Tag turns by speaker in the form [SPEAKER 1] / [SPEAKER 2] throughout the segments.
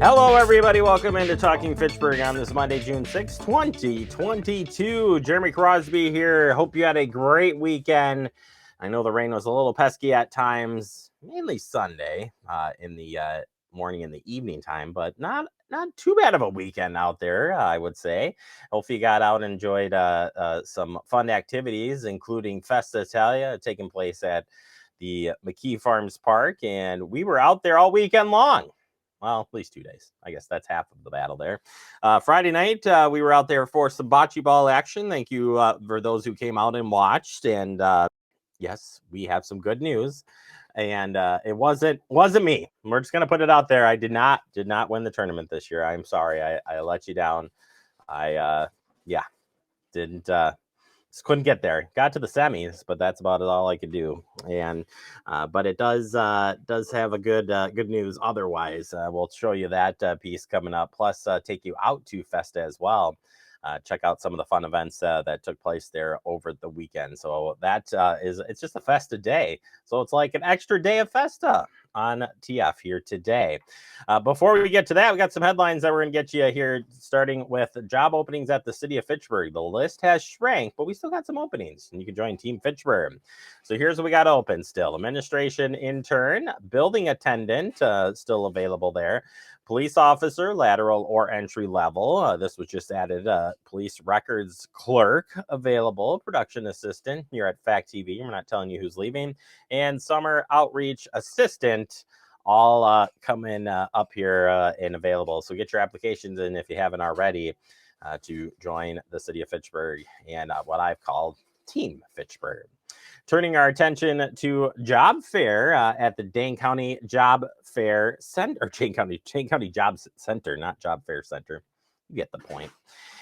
[SPEAKER 1] Hello, everybody. Welcome into Talking Fitchburg on this Monday, June 6, 2022. Jeremy Crosby here. Hope you had a great weekend. I know the rain was a little pesky at times, mainly Sunday in the morning and the evening time, but not too bad of a weekend out there, I would say. Hope you got out and enjoyed some fun activities, including Festa Italia taking place at the McKee Farms Park, and we were out there all weekend long. Well, at least 2 days. I guess that's half of the battle there. Friday night, we were out there for some bocce ball action. Thank you for those who came out and watched. And yes, we have some good news. And it wasn't me. We're just gonna put it out there. I did not win the tournament this year. I'm sorry. I let you down. I didn't. Just couldn't get there. Got to the semis, but that's about all I could do. And but it does have a good news otherwise. We'll show you that piece coming up, plus take you out to Festa as well. Check out some of the fun events that took place there over the weekend. So that it's just a Festa day. So it's like an extra day of Festa on TF here today. Before we get to that, we got some headlines that we're going to get you here, starting with job openings at the city of Fitchburg. The list has shrank, but we still got some openings, and you can join Team Fitchburg. So here's what we got open still. Administration intern, building attendant, still available there. Police officer, lateral or entry level. This was just added. Police records clerk available. Production assistant. You're at Fact TV. We're not telling you who's leaving. And summer outreach assistant. All coming up here and available. So get your applications in if you haven't already to join the city of Fitchburg and what I've called Team Fitchburg. Turning our attention to job fair at the Dane County Job Fair Center, or Dane County Job Center, not Job Fair Center. You get the point.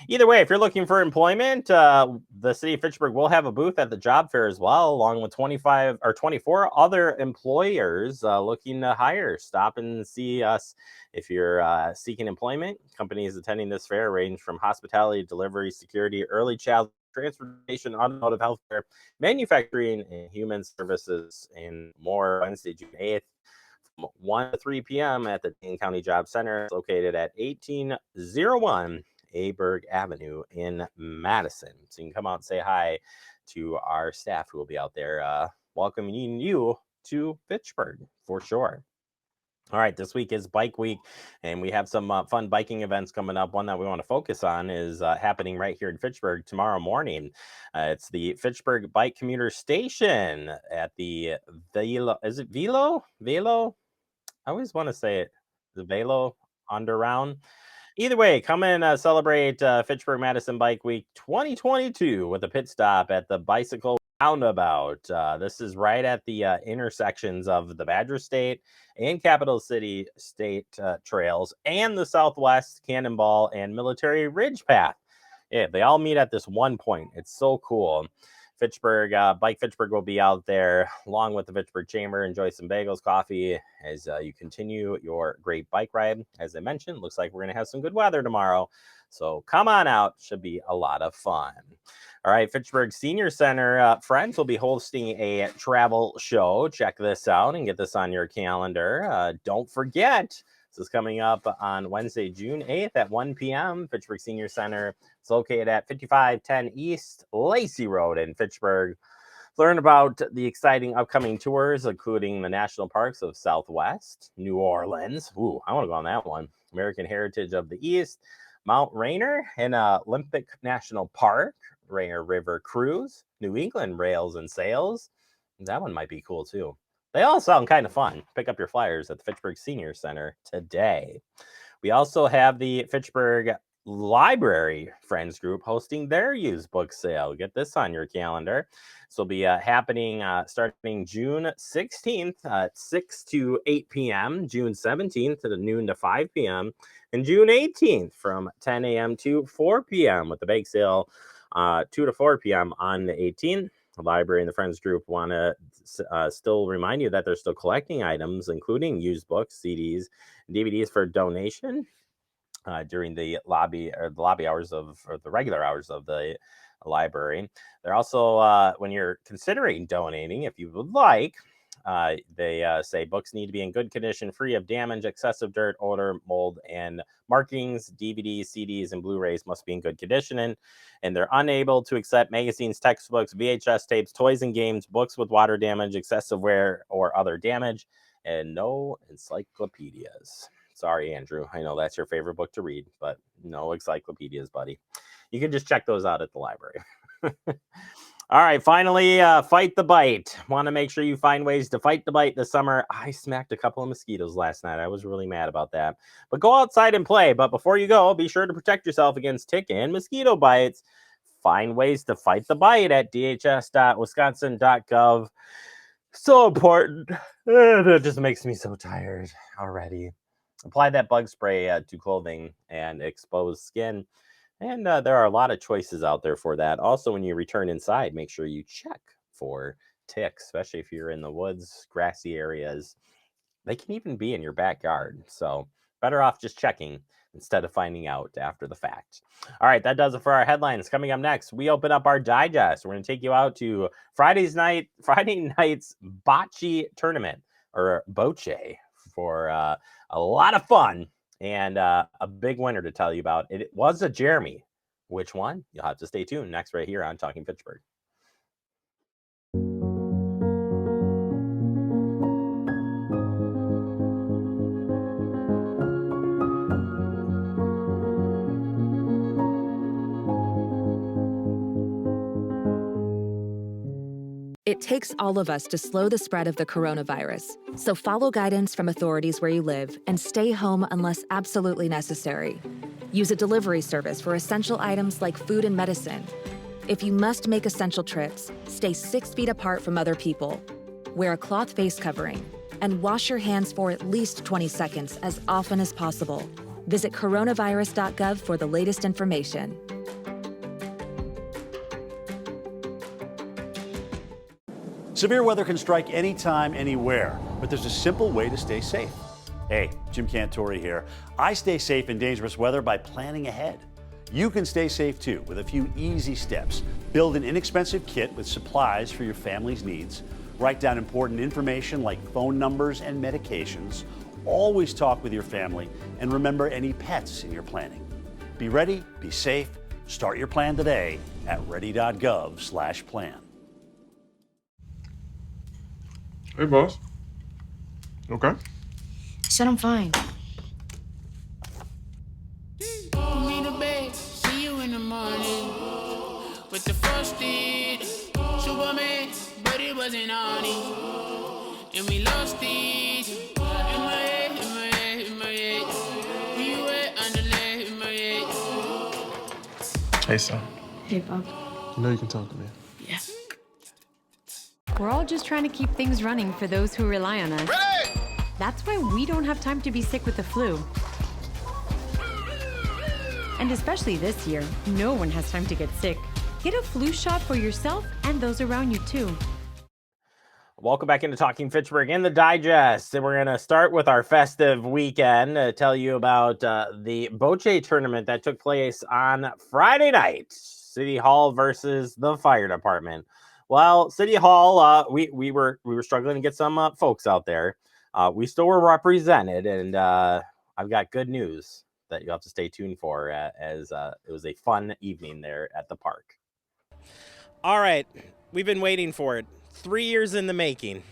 [SPEAKER 1] Either way, if you're looking for employment, the city of Fitchburg will have a booth at the job fair as well, along with 25 or 24 other employers looking to hire. Stop and see us if you're seeking employment. Companies attending this fair range from hospitality, delivery, security, early child transportation, automotive, healthcare, manufacturing, and human services, and more. Wednesday, June 8th, from 1 to 3 p.m. at the Dane County Job Center, located at 1801 Aberg Avenue in Madison. So you can come out and say hi to our staff who will be out there welcoming you to Fitchburg for sure. All right, this week is Bike Week, and we have some fun biking events coming up. One that we want to focus on is happening right here in Fitchburg tomorrow morning. It's the Fitchburg Bike Commuter Station at the Velo. Is it Velo? Velo? I always want to say it. The Velo Underground. Either way, come and celebrate Fitchburg Madison Bike Week 2022 with a pit stop at the Bicycle Roundabout. This is right at the intersections of the Badger State and Capital City State trails and the Southwest Cannonball and Military Ridge Path. Yeah, they all meet at this one point. It's so cool. Fitchburg, Bike Fitchburg will be out there along with the Fitchburg Chamber. Enjoy some bagels, coffee as you continue your great bike ride. As I mentioned, looks like we're going to have some good weather tomorrow. So come on out. Should be a lot of fun. All right, Fitchburg Senior Center Friends will be hosting a travel show. Check this out and get this on your calendar. Don't forget, this is coming up on Wednesday, June 8th at 1 p.m. Fitchburg Senior Center. It's located at 5510 East Lacey Road in Fitchburg. Learn about the exciting upcoming tours, including the national parks of Southwest, New Orleans. Ooh, I want to go on that one. American Heritage of the East, Mount Rainier, and Olympic National Park, Rainier River Cruise, New England Rails and Sails. That one might be cool too. They all sound kind of fun. Pick up your flyers at the Fitchburg Senior Center today. We also have the Fitchburg Library Friends Group hosting their used book sale. Get this on your calendar. This will be happening starting June 16th at 6 to 8 p.m., June 17th at noon to 5 p.m., and June 18th from 10 a.m. to 4 p.m. with the bake sale 2 to 4 p.m. on the 18th. The library and the Friends Group want to still remind you that they're still collecting items, including used books, CDs, and DVDs for donation during the lobby hours or the regular hours of the library. They're also, when you're considering donating, if you would like, They say books need to be in good condition, free of damage, excessive dirt, odor, mold, and markings. DVDs, CDs, and Blu-rays must be in good condition, and they're unable to accept magazines, textbooks, VHS tapes, toys and games, books with water damage, excessive wear, or other damage, and no encyclopedias. Sorry, Andrew. I know that's your favorite book to read, but no encyclopedias, buddy. You can just check those out at the library. All right, finally, fight the bite. Want to make sure you find ways to fight the bite this summer. I smacked a couple of mosquitoes last night. I was really mad about that. But go outside and play. But before you go, be sure to protect yourself against tick and mosquito bites. Find ways to fight the bite at dhs.wisconsin.gov. So important. It just makes me so tired already. Apply that bug spray to clothing and exposed skin. And there are a lot of choices out there for that. Also, when you return inside, make sure you check for ticks, especially if you're in the woods, grassy areas. They can even be in your backyard. So better off just checking instead of finding out after the fact. All right, that does it for our headlines. Coming up next, we open up our digest. We're going to take you out to Friday night's bocce tournament, or boche, for a lot of fun. And a big winner to tell you about. It was a Jeremy. Which one? You'll have to stay tuned next right here on Talking Fitchburg.
[SPEAKER 2] It takes all of us to slow the spread of the coronavirus. So follow guidance from authorities where you live and stay home unless absolutely necessary. Use a delivery service for essential items like food and medicine. If you must make essential trips, stay 6 feet apart from other people. Wear a cloth face covering and wash your hands for at least 20 seconds as often as possible. Visit coronavirus.gov for the latest information.
[SPEAKER 3] Severe weather can strike anytime, anywhere, but there's a simple way to stay safe. Hey, Jim Cantori here. I stay safe in dangerous weather by planning ahead. You can stay safe too with a few easy steps. Build an inexpensive kit with supplies for your family's needs. Write down important information like phone numbers and medications. Always talk with your family and remember any pets in your planning. Be ready, be safe. Start your plan today at ready.gov/plan.
[SPEAKER 4] Hey, boss. Okay.
[SPEAKER 5] I said I'm fine.
[SPEAKER 6] Me the bed, see you in the morning with the frosted Superman, but it wasn't on it, and we lost it. In my head, in my head, in my head. Where you at? Underlay in my head.
[SPEAKER 4] Hey, son.
[SPEAKER 5] Hey, Bob.
[SPEAKER 4] You know you can talk to me.
[SPEAKER 5] Yeah.
[SPEAKER 7] We're all just trying to keep things running for those who rely on us.
[SPEAKER 6] Ready?
[SPEAKER 7] That's why we don't have time to be sick with the flu. And especially this year, no one has time to get sick. Get a flu shot for yourself and those around you too.
[SPEAKER 1] Welcome back into Talking Fitchburg in the digest. And we're going to start with our festive weekend to tell you about the boche tournament that took place on Friday night. City Hall versus the fire department. Well, City Hall, we were struggling to get some folks out there. We still were represented, and I've got good news that you'll have to stay tuned for, as it was a fun evening there at the park. All right, we've been waiting for it. 3 years in the making.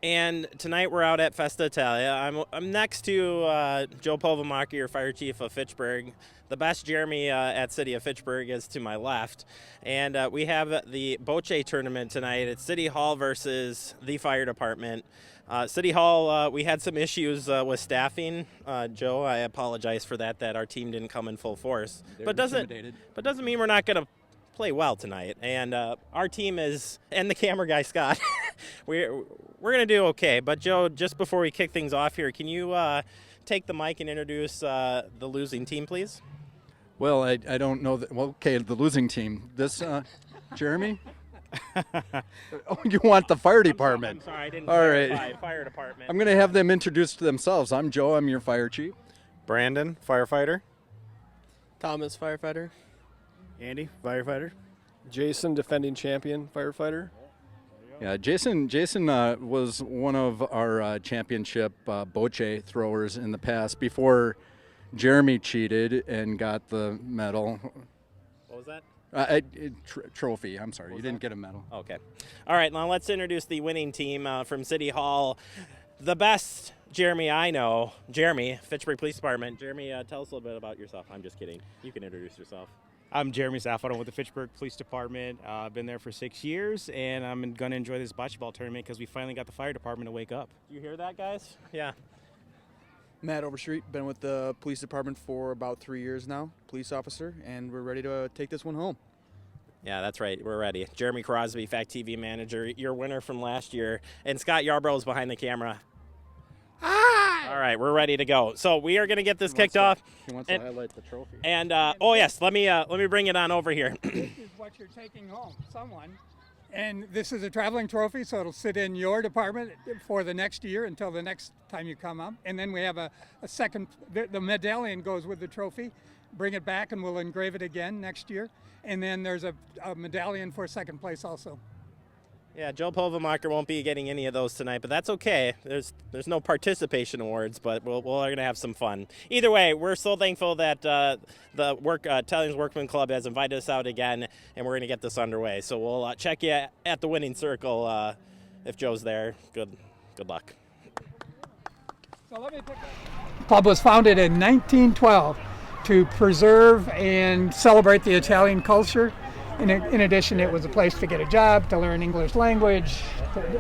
[SPEAKER 1] And tonight we're out at Festa Italia. I'm next to Joe Povamaki, your fire chief of Fitchburg. The best Jeremy at City of Fitchburg is to my left. And we have the boche tournament tonight. It's City Hall versus the fire department. City Hall, we had some issues with staffing. Joe, I apologize for that our team didn't come in full force. But doesn't mean we're not going to play well tonight. And our team is, and the camera guy, Scott, we're going to do okay. But Joe, just before we kick things off here, can you take the mic and introduce the losing team, please?
[SPEAKER 8] Well, I don't know that. Well, okay, the losing team. This, Jeremy? Oh, you want the fire department?
[SPEAKER 1] I'm sorry, I didn't
[SPEAKER 8] All
[SPEAKER 1] clarify.
[SPEAKER 8] right.
[SPEAKER 1] Fire department.
[SPEAKER 8] I'm going to have them introduce themselves. I'm Joe. I'm your fire chief.
[SPEAKER 9] Brandon, firefighter.
[SPEAKER 10] Thomas, firefighter.
[SPEAKER 9] Andy, firefighter.
[SPEAKER 10] Jason, defending champion, firefighter.
[SPEAKER 8] Yeah, Jason was one of our championship bocce throwers in the past before Jeremy cheated and got the medal.
[SPEAKER 1] What was that?
[SPEAKER 8] Trophy. I'm sorry, you didn't get a medal.
[SPEAKER 1] Okay. All right, now let's introduce the winning team from City Hall. The best Jeremy I know, Jeremy, Fitchurg Police Department. Jeremy, tell us a little bit about yourself. I'm just kidding. You can introduce yourself.
[SPEAKER 11] I'm Jeremy Saffron with the Fitchurg Police Department. I've been there for 6 years, and I'm going to enjoy this bocce ball tournament because we finally got the fire department to wake up.
[SPEAKER 1] Do you hear that, guys? Yeah.
[SPEAKER 10] Matt Overstreet, been with the police department for about 3 years now, police officer, and we're ready to take this one home.
[SPEAKER 1] Yeah, that's right. We're ready. Jeremy Crosby, Fact TV manager, your winner from last year, and Scott Yarbrough is behind the camera. Hi! All right, we're ready to go. So we are going to get this kicked off.
[SPEAKER 8] He wants to highlight the trophy.
[SPEAKER 1] And oh yes, let me bring it on over here.
[SPEAKER 12] This is what you're taking home, someone. And this is a traveling trophy, so it'll sit in your department for the next year until the next time you come up. And then we have a second, the medallion goes with the trophy. Bring it back and we'll engrave it again next year. And then there's a medallion for second place also.
[SPEAKER 1] Yeah, Joe Povemacher won't be getting any of those tonight, but that's okay. There's no participation awards, but we're going to have some fun. Either way, we're so thankful that the Italians Workman Club has invited us out again, and we're going to get this underway. So we'll check you at the winning circle if Joe's there. Good luck.
[SPEAKER 12] So let me pick up. The club was founded in 1912 to preserve and celebrate the Italian culture. In addition, it was a place to get a job, to learn English language,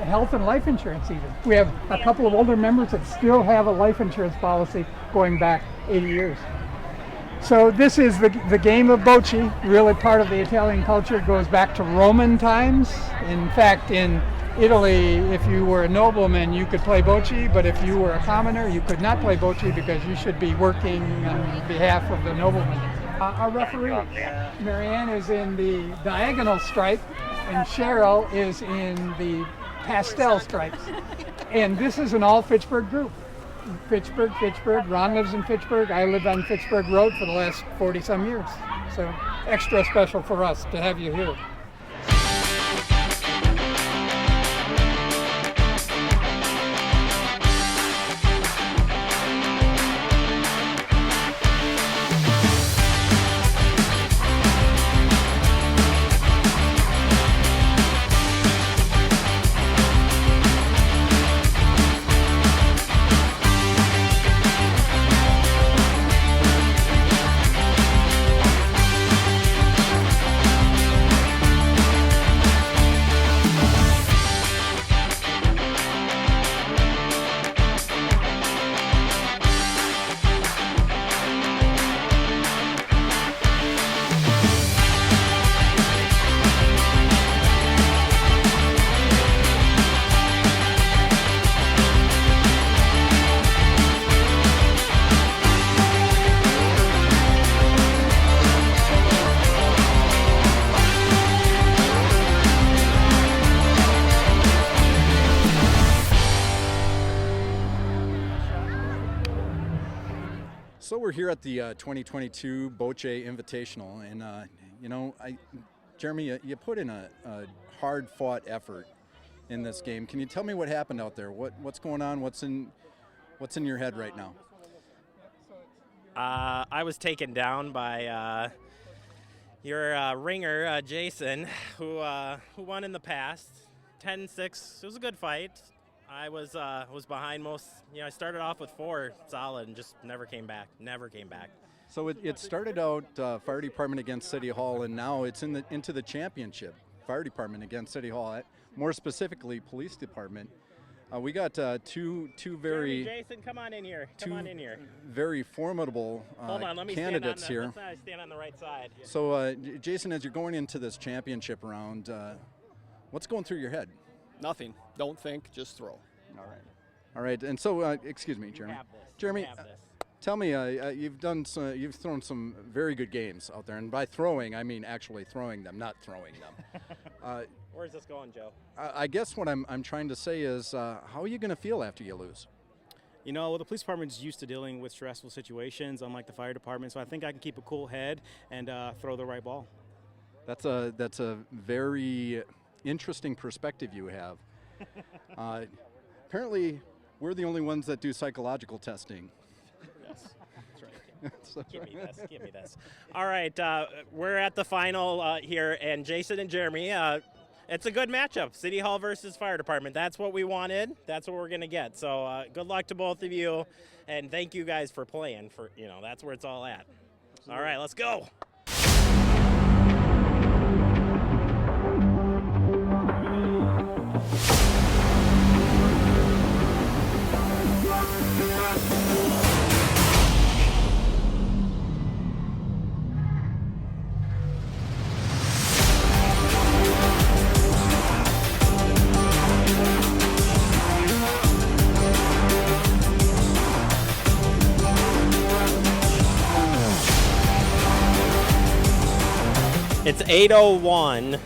[SPEAKER 12] health and life insurance even. We have a couple of older members that still have a life insurance policy going back 80 years. So this is the game of bocce, really part of the Italian culture. It goes back to Roman times. In fact, in Italy, if you were a nobleman, you could play bocce, but if you were a commoner, you could not play bocce because you should be working on behalf of the nobleman. Our referee, Marianne, is in the diagonal stripe, and Cheryl is in the pastel stripes. And this is an all Fitchburg group. Fitchburg. Ron lives in Fitchburg. I lived on Fitchburg Road for the last 40-some years. So extra special for us to have you here.
[SPEAKER 8] So we're here at the 2022 Bocce Invitational, and Jeremy, you put in a hard-fought effort in this game. Can you tell me what happened out there? What's going on? What's in your head right now?
[SPEAKER 1] I was taken down by your ringer, Jason, who won in the past, 10-6. It was a good fight. I was behind most. I started off with 4 solid and just never came back.
[SPEAKER 8] So it started out fire department against City Hall, and now it's into the championship. Fire department against City Hall. More specifically, police department. We got two very.
[SPEAKER 1] Jason, come on in here.
[SPEAKER 8] Very formidable
[SPEAKER 1] Hold on, let me
[SPEAKER 8] candidates here.
[SPEAKER 1] Let's stand on the right side.
[SPEAKER 8] So, Jason, as you're going into this championship round, what's going through your head?
[SPEAKER 10] Nothing. Don't think, just throw.
[SPEAKER 8] All right. And so, excuse me, Jeremy. Jeremy, tell me, you've thrown some very good games out there, and by throwing, I mean actually throwing them, not throwing them.
[SPEAKER 1] Where's this going, Joe?
[SPEAKER 8] I guess what I'm trying to say is, how are you going to feel after you lose?
[SPEAKER 11] The police department's used to dealing with stressful situations, unlike the fire department, so I think I can keep a cool head and throw the right ball.
[SPEAKER 8] That's a very interesting perspective you have. Apparently, we're the only ones that do psychological testing.
[SPEAKER 1] Yes, that's right. Give me this. All right, we're at the final here, and Jason and Jeremy, it's a good matchup. City Hall versus Fire Department. That's what we wanted. That's what we're going to get. So good luck to both of you, and thank you guys for playing. That's where it's all at. Absolutely. All right, let's go. It's 8:01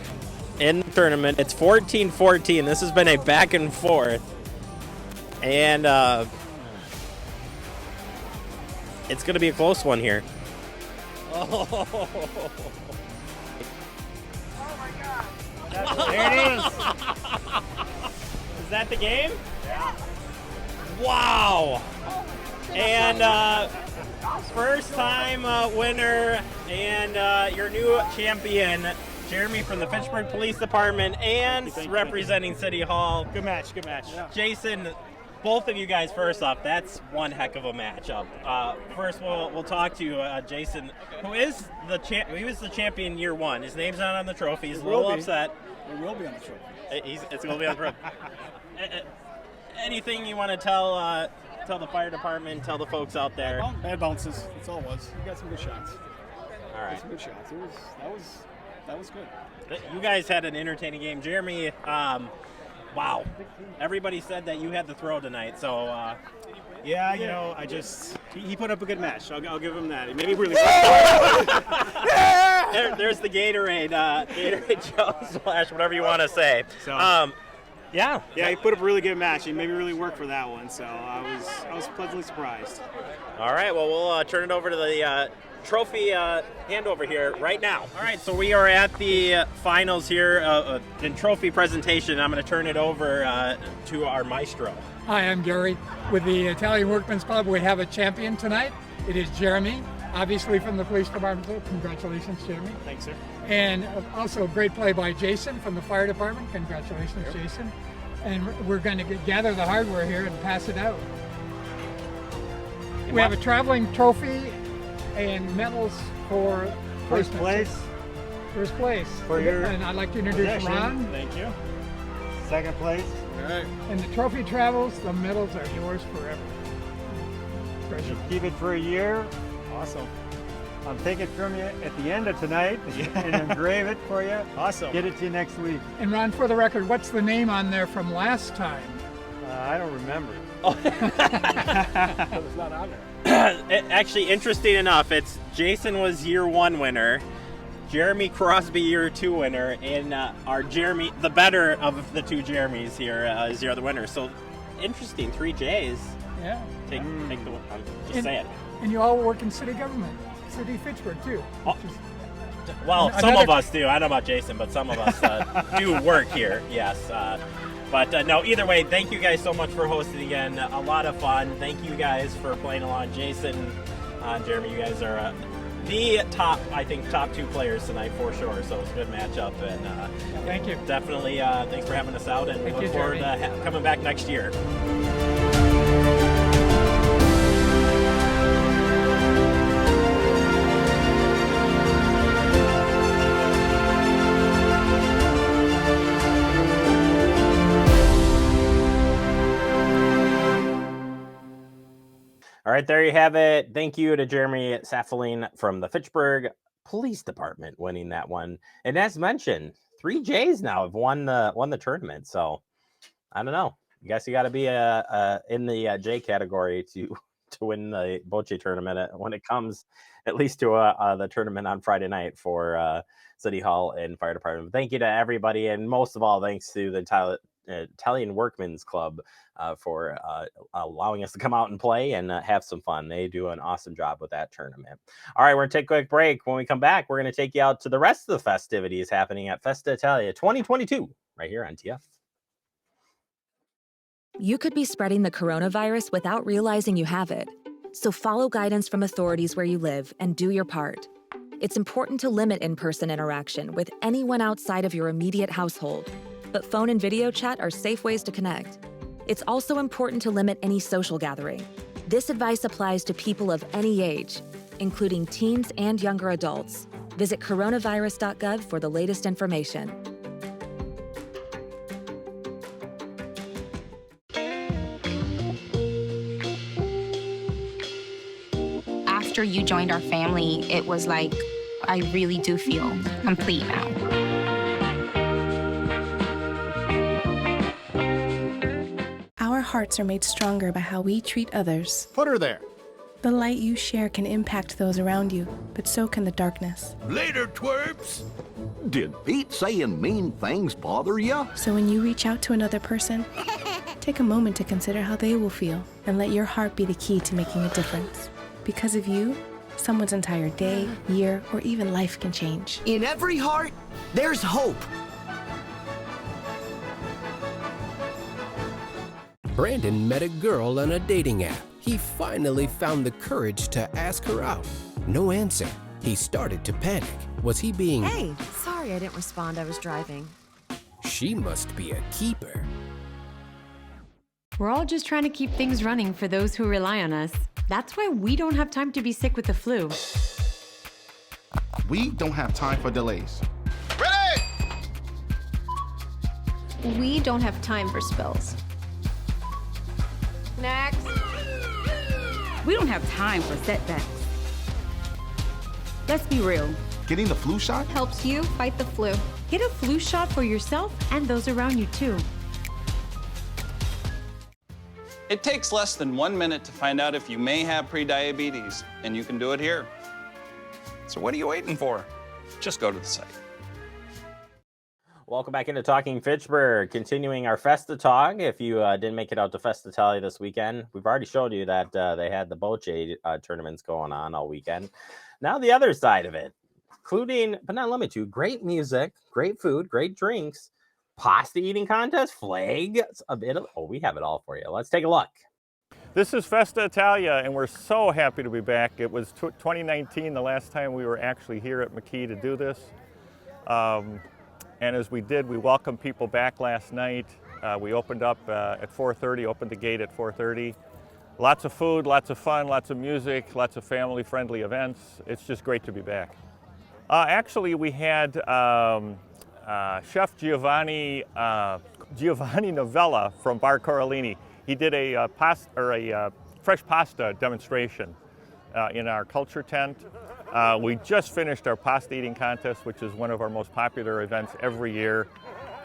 [SPEAKER 1] in the tournament. It's 14-14. This has been a back and forth. And it's going to be a close one here. Oh my God. There it is. Is that the game? Yeah. Wow. And first time winner and your new champion, Jeremy from the Fitchurg Police Department and representing City Hall.
[SPEAKER 11] Good match.
[SPEAKER 1] Yeah. Jason, both of you guys, first off, that's one heck of a matchup. First, we'll talk to Jason, who is he was the champion year one. His name's not on the trophy. He's a little upset.
[SPEAKER 11] It will be on the trophy.
[SPEAKER 1] It's going to be on the trophy. Anything you want to tell the fire department, tell the folks out there?
[SPEAKER 11] Bad bounces. That's all it was. You got some good shots.
[SPEAKER 1] All right.
[SPEAKER 11] Some good shots. That was good.
[SPEAKER 1] You guys had an entertaining game. Jeremy, wow. Everybody said that you had the throw tonight, so...
[SPEAKER 11] Yeah, he put up a good match. I'll give him that. Maybe really...
[SPEAKER 1] There's the Gatorade. Gatorade Joe Splash, whatever you want to say.
[SPEAKER 11] So,
[SPEAKER 1] yeah,
[SPEAKER 11] he put up a really good match. He made me really work for that one, so I was pleasantly surprised.
[SPEAKER 1] All right, well, we'll turn it over to the trophy handover here right now. All right, so we are at the finals here in trophy presentation. I'm going to turn it over to our maestro.
[SPEAKER 12] Hi, I'm Gary with the Italian Workmen's Club. We have a champion tonight. It is Jeremy, obviously from the police department. So congratulations, Jeremy.
[SPEAKER 11] Thanks, sir.
[SPEAKER 12] And also a great play by Jason from the fire department. Congratulations, Jason. And we're going to gather the hardware here and pass it out. We have a traveling trophy and medals for
[SPEAKER 13] first place.
[SPEAKER 12] First place. And I'd like to introduce Ron.
[SPEAKER 11] Thank you.
[SPEAKER 13] Second place.
[SPEAKER 11] All right.
[SPEAKER 12] And the trophy travels. The medals are yours forever.
[SPEAKER 13] You keep it for a year.
[SPEAKER 11] Awesome.
[SPEAKER 13] I'll take it from you at the end of tonight and engrave it for you.
[SPEAKER 11] Awesome.
[SPEAKER 13] Get it to you next week.
[SPEAKER 12] And Ron, for the record, what's the name on there from last time?
[SPEAKER 13] I don't remember.
[SPEAKER 11] It's not on there.
[SPEAKER 1] Actually, interesting enough, it's Jason was year one winner, Jeremy Crosby year two winner, and our Jeremy, the better of the two Jeremys here, is the other winner. So interesting, 3 J's.
[SPEAKER 12] Yeah.
[SPEAKER 1] Take the one. Just say it.
[SPEAKER 12] And you all work in city government, City Fitchurg too.
[SPEAKER 1] Well, some of us do. I don't know about Jason, but some of us do work here. Yes. But no, either way, thank you guys so much for hosting again. A lot of fun. Thank you guys for playing along. Jason, Jeremy, you guys are the top 2 players tonight for sure. So it's a good matchup. And
[SPEAKER 12] thank you.
[SPEAKER 1] Definitely, thanks for having us out. And we look forward to coming back next year. All right, there you have it. Thank you to Jeremy Saffeline from the Fitchurg Police Department winning that one. And as mentioned, 3 J's now have won the tournament. So I don't know. I guess you got to be in the J category to win the Boche tournament when it comes at least to the tournament on Friday night for City Hall and Fire Department. Thank you to everybody, and most of all, thanks to the Italian Workmen's Club for allowing us to come out and play and have some fun. They do an awesome job with that tournament. All right, we're going to take a quick break. When we come back, we're going to take you out to the rest of the festivities happening at Festa Italia 2022. right here on TF.
[SPEAKER 2] You could be spreading the coronavirus without realizing you have it. So follow guidance from authorities where you live and do your part. It's important to limit in-person interaction with anyone outside of your immediate household, but phone and video chat are safe ways to connect. It's also important to limit any social gathering. This advice applies to people of any age, including teens and younger adults. Visit coronavirus.gov for the latest information.
[SPEAKER 14] After you joined our family, it was like, I really do feel complete now.
[SPEAKER 15] Our hearts are made stronger by how we treat others.
[SPEAKER 16] Put her there.
[SPEAKER 15] The light you share can impact those around you, but so can the darkness.
[SPEAKER 16] Later, twerps. Did Pete saying mean things bother you?
[SPEAKER 15] So when you reach out to another person, take a moment to consider how they will feel and let your heart be the key to making a difference. Because of you, someone's entire day, year, or even life can change.
[SPEAKER 17] In every heart, there's hope.
[SPEAKER 18] Brandon met a girl on a dating app. He finally found the courage to ask her out. No answer. He started to panic. Was he being...
[SPEAKER 19] Hey, sorry I didn't respond. I was driving.
[SPEAKER 18] She must be a keeper.
[SPEAKER 7] We're all just trying to keep things running for those who rely on us. That's why we don't have time to be sick with the flu.
[SPEAKER 20] We don't have time for delays.
[SPEAKER 21] We don't have time for spills.
[SPEAKER 19] Next.
[SPEAKER 22] We don't have time for setbacks. Let's be real.
[SPEAKER 20] Getting the flu shot
[SPEAKER 21] helps you fight the flu.
[SPEAKER 7] Get a flu shot for yourself and those around you too.
[SPEAKER 23] It takes less than 1 minute to find out if you may have prediabetes, and you can do it here. So what are you waiting for? Just go to the site.
[SPEAKER 1] Welcome back into Talking Fitchburg, continuing our Festa Talk. If you didn't make it out to Festa Italia this weekend, we've already showed you that they had the Boche tournaments going on all weekend. Now the other side of it, including, but not limited to, great music, great food, great drinks, pasta eating contest, flags of Italy. Oh, we have it all for you. Let's take a look.
[SPEAKER 24] This is Festa Italia, and we're so happy to be back. It was 2019, the last time we were actually here at McKee to do this. And as we did, we welcomed people back last night. We opened up at 4:30, opened the gate at 4:30. Lots of food, lots of fun, lots of music, lots of family-friendly events. It's just great to be back. Actually, we had Chef Giovanni Novella from Bar Corallini. He did a fresh pasta demonstration in our culture tent. We just finished our pasta eating contest, which is one of our most popular events every year.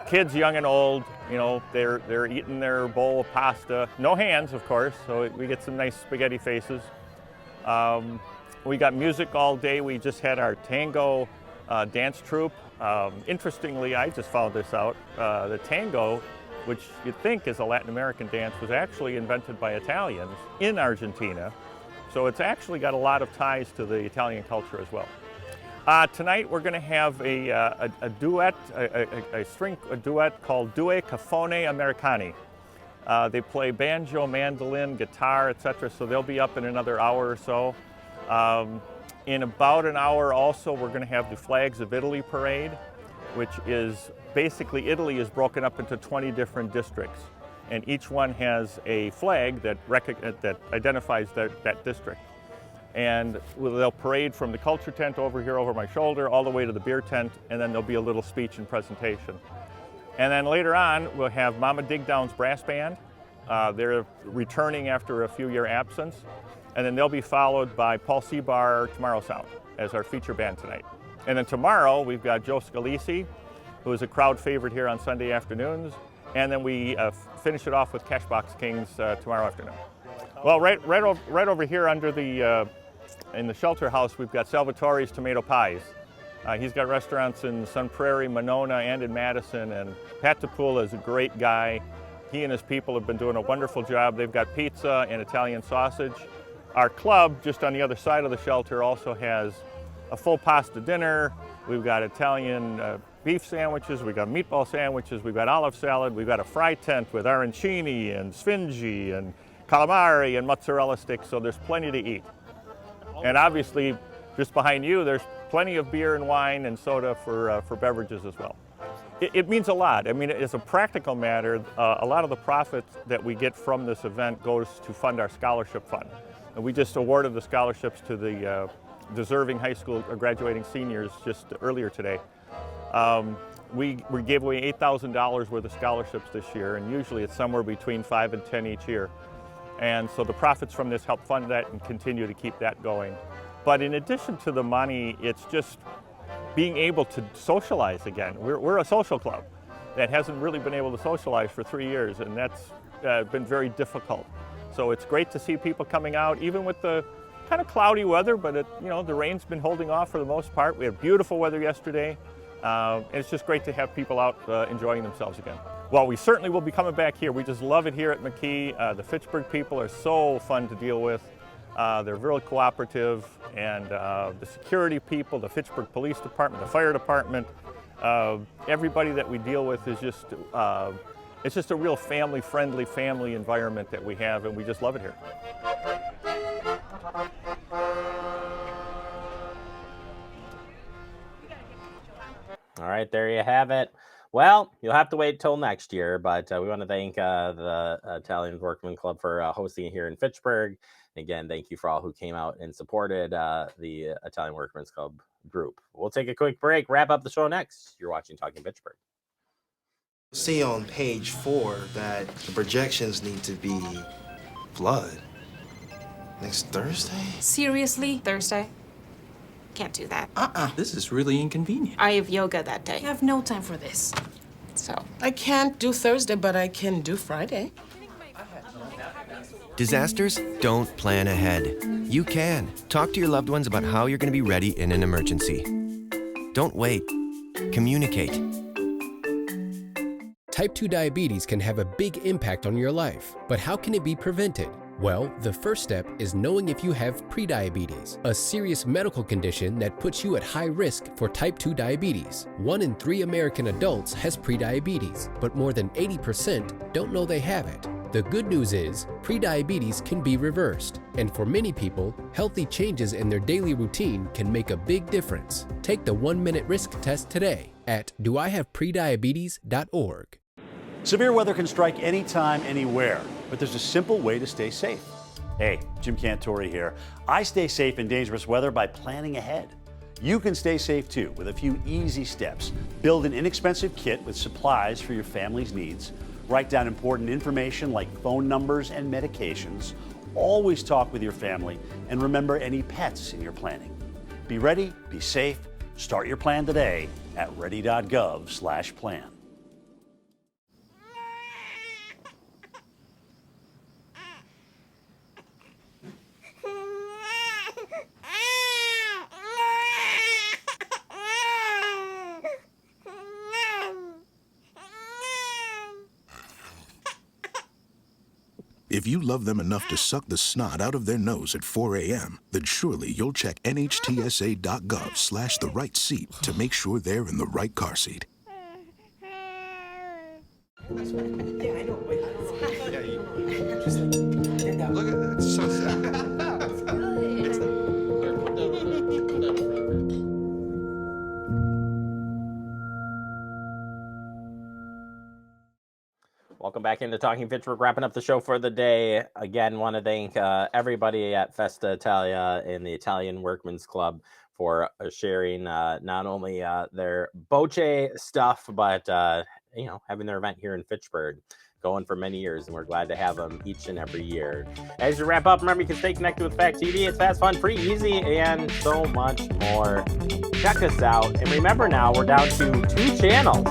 [SPEAKER 24] Kids, young and old, you know, they're eating their bowl of pasta. No hands, of course, so we get some nice spaghetti faces. We got music all day. We just had our tango dance troupe. Interestingly, I just found this out. The tango, which you'd think is a Latin American dance, was actually invented by Italians in Argentina. So it's actually got a lot of ties to the Italian culture as well. Tonight we're going to have a duet, a duet called Due Cafone Americani. They play banjo, mandolin, guitar, etc. So they'll be up in another hour or so. In about an hour also we're going to have the Flags of Italy parade, which is basically Italy is broken up into 20 different districts. And each one has a flag that identifies that district. And they'll parade from the culture tent over here over my shoulder all the way to the beer tent, and then there'll be a little speech and presentation. And then later on, we'll have Mama Digdown's brass band. They're returning after a few-year absence. And then they'll be followed by Paul Seabar Tomorrow Sound as our feature band tonight. And then tomorrow, we've got Joe Scalisi, who is a crowd favorite here on Sunday afternoons. And then we finish it off with Cashbox Kings tomorrow afternoon. Well, right over here under the in the shelter house, we've got Salvatore's Tomato Pies. He's got restaurants in Sun Prairie, Monona, and in Madison. And Pat DePula is a great guy. He and his people have been doing a wonderful job. They've got pizza and Italian sausage. Our club, just on the other side of the shelter, also has a full pasta dinner. We've got Italian beef sandwiches, we got meatball sandwiches, we've got olive salad, we've got a fry tent with arancini and sfingi and calamari and mozzarella sticks, so there's plenty to eat. And obviously, just behind you, there's plenty of beer and wine and soda for beverages as well. It means a lot. I mean, as a practical matter, a lot of the profits that we get from this event goes to fund our scholarship fund. And we just awarded the scholarships to the deserving high school graduating seniors just earlier today. We gave away $8,000 worth of scholarships this year, and usually it's somewhere between 5 and 10 each year. And so the profits from this help fund that and continue to keep that going. But in addition to the money, it's just being able to socialize again. We're a social club that hasn't really been able to socialize for 3 years, and that's been very difficult. So it's great to see people coming out, even with the kind of cloudy weather, but the rain's been holding off for the most part. We had beautiful weather yesterday. And it's just great to have people out enjoying themselves again. Well, we certainly will be coming back here. We just love it here at McKee. The Fitchurg people are so fun to deal with. They're really cooperative, and the security people, the Fitchurg Police Department, the Fire Department, everybody that we deal with is just, it's just a real family-friendly family environment that we have, and we just love it here.
[SPEAKER 1] All right, there you have it. Well, you'll have to wait till next year, but we want to thank the Italian Workman Club for hosting it here in Fitchburg. Again, thank you for all who came out and supported the Italian Workmen's Club group. We'll take a quick break, wrap up the show next. You're watching Talking Fitchburg.
[SPEAKER 3] See on page 4 that the projections need to be flood next Thursday.
[SPEAKER 4] Seriously? Thursday? Can't do that.
[SPEAKER 17] This is really inconvenient.
[SPEAKER 4] I have yoga that day. I have no time for this. So.
[SPEAKER 17] I can't do Thursday, but I can do Friday.
[SPEAKER 5] Disasters don't plan ahead. You can. Talk to your loved ones about how you're going to be ready in an emergency. Don't wait. Communicate.
[SPEAKER 18] Type 2 diabetes can have a big impact on your life, but how can it be prevented? Well, the first step is knowing if you have prediabetes, a serious medical condition that puts you at high risk for type 2 diabetes. 1 in 3 American adults has prediabetes, but more than 80% don't know they have it. The good news is, prediabetes can be reversed, and for many people, healthy changes in their daily routine can make a big difference. Take the 1-minute risk test today at doihaveprediabetes.org.
[SPEAKER 6] Severe weather can strike anytime, anywhere, but there's a simple way to stay safe. Hey, Jim Cantori here. I stay safe in dangerous weather by planning ahead. You can stay safe too with a few easy steps. Build an inexpensive kit with supplies for your family's needs. Write down important information like phone numbers and medications. Always talk with your family, and remember any pets in your planning. Be ready, be safe. Start your plan today at ready.gov/plan.
[SPEAKER 25] If you love them enough to suck the snot out of their nose at 4 a.m., then surely you'll check NHTSA.gov/the right seat to make sure they're in the right car seat.
[SPEAKER 26] Look at that. It's so sad.
[SPEAKER 1] Welcome back into Talking Fitchurg, wrapping up the show for the day. Again, want to thank everybody at Festa Italia and the Italian Workmen's Club for sharing not only their Boche stuff, but having their event here in Fitchburg, going for many years, and we're glad to have them each and every year. As you wrap up, remember you can stay connected with Fact TV. It's fast, fun, free, easy, and so much more. Check us out, and remember now we're down to 2 channels.